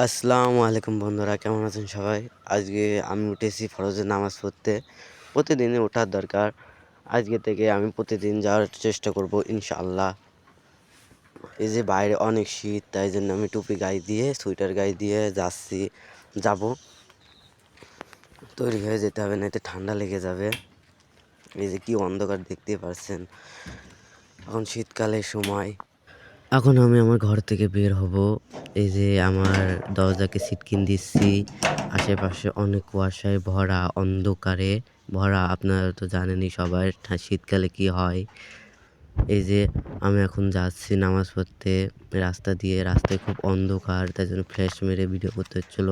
আসসালামু আলাইকুম বন্ধুরা, কেমন আছেন সবাই? আজকে আমি উঠেছি ফরজের নামাজ পড়তে। প্রতিদিনই ওঠার দরকার। আজকে থেকে আমি প্রতিদিন যাওয়ার চেষ্টা করব ইনশাআল্লাহ। এই যে বাইরে অনেক শীত, তাই জন্য আমি টুপি গায়ে দিয়ে, সোয়েটার গায়ে দিয়ে যাব। তৈরি হয়ে যেতে হবে, নয়তো ঠান্ডা লেগে যাবে। এই যে কি অন্ধকার দেখতে পাচ্ছেন। এখন শীতকালের সময়। এখন আমি আমার ঘর থেকে বের হব। এই যে আমার দরজাকে ছিটকিনি দিচ্ছি। আশেপাশে অনেক কুয়াশায় ভরা, অন্ধকারে ভরা। আপনারা তো জানেনই সবাই শীতকালে কি হয়। এই যে আমি এখন যাচ্ছি নামাজ পড়তে রাস্তা দিয়ে। রাস্তায় খুব অন্ধকার, তাই জন্য ফ্ল্যাশ মেরে ভিডিও করতে হচ্ছিল।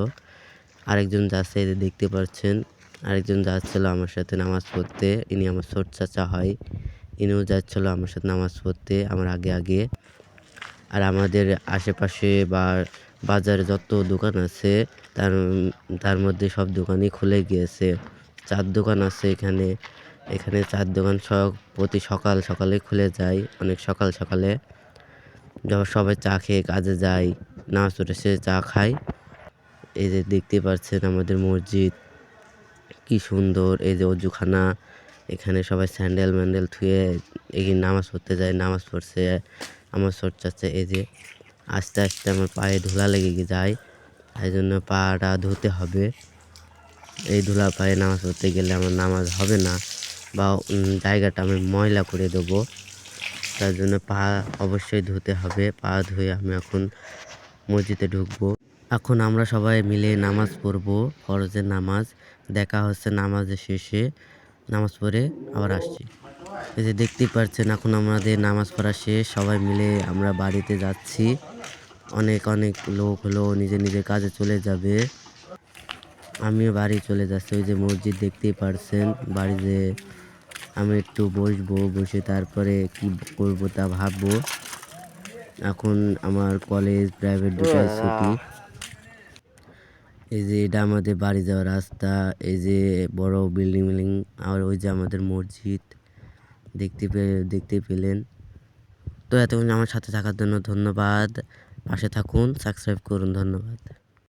আরেকজন যাচ্ছে, এই যে দেখতে পাচ্ছেন। আরেকজন যাচ্ছিল আমার সাথে নামাজ পড়তে। ইনি আমার ছোট চাচা হয়। ইনিও যাচ্ছিল আমার সাথে নামাজ পড়তে আমার আগে। আর আমাদের আশেপাশে বা বাজারে যত দোকান আছে তার তার মধ্যে সব দোকানই খুলে গিয়েছে। 4 দোকান আছে এখানে। এখানে 4 দোকান প্রতি সকালে খুলে যায়, অনেক সকালে। যখন সবাই চা খেয়ে কাজে যায়, নামাজ পড়ে এসে চা খায়। এই যে দেখতে পাচ্ছেন আমাদের মসজিদ কি সুন্দর। এই যে অজুখানা, এখানে সবাই স্যান্ডেল-ম্যান্ডেল থুয়ে এগিয়ে নামাজ পড়তে যায়। নামাজ পড়ছে আমার ছোট চাচা। এই যে আস্তে আমার পায়ে ধুলা লেগে যায়, তাই জন্য পাটা ধুতে হবে। এই ধুলা পায়ে নামাজ পড়তে গেলে আমার নামাজ হবে না, বা জায়গাটা আমি ময়লা করে দেবো। তার জন্য পা অবশ্যই ধুতে হবে। পা ধুয়ে আমি এখন মসজিদে ঢুকবো। এখন আমরা সবাই মিলে নামাজ পড়বো, ফরজের নামাজ। দেখা হচ্ছে নামাজের শেষে। নামাজ পড়ে আবার আসছি। এই যে দেখতেই পাচ্ছেন এখন আমাদের নামাজ পড়া শেষ। সবাই মিলে আমরা বাড়িতে যাচ্ছি। অনেক লোক হলো নিজের কাজে চলে যাবে। আমিও বাড়ি চলে যাচ্ছি। ওই যে মসজিদ দেখতেই পারছেন। বাড়িতে আমি একটু বসবো, বসে তারপরে কি করবো তা ভাববো। এখন আমার কলেজ প্রাইভেট দুটাই ছুটি। এই যে এটা আমাদের বাড়ি যাওয়ার রাস্তা। এই যে বড় বিল্ডিং, আর ওই যে আমাদের মসজিদ দেখতে পেলেন। তো এতক্ষণ আমার সাথে থাকার জন্য ধন্যবাদ। পাশে থাকুন, সাবস্ক্রাইব করুন। ধন্যবাদ।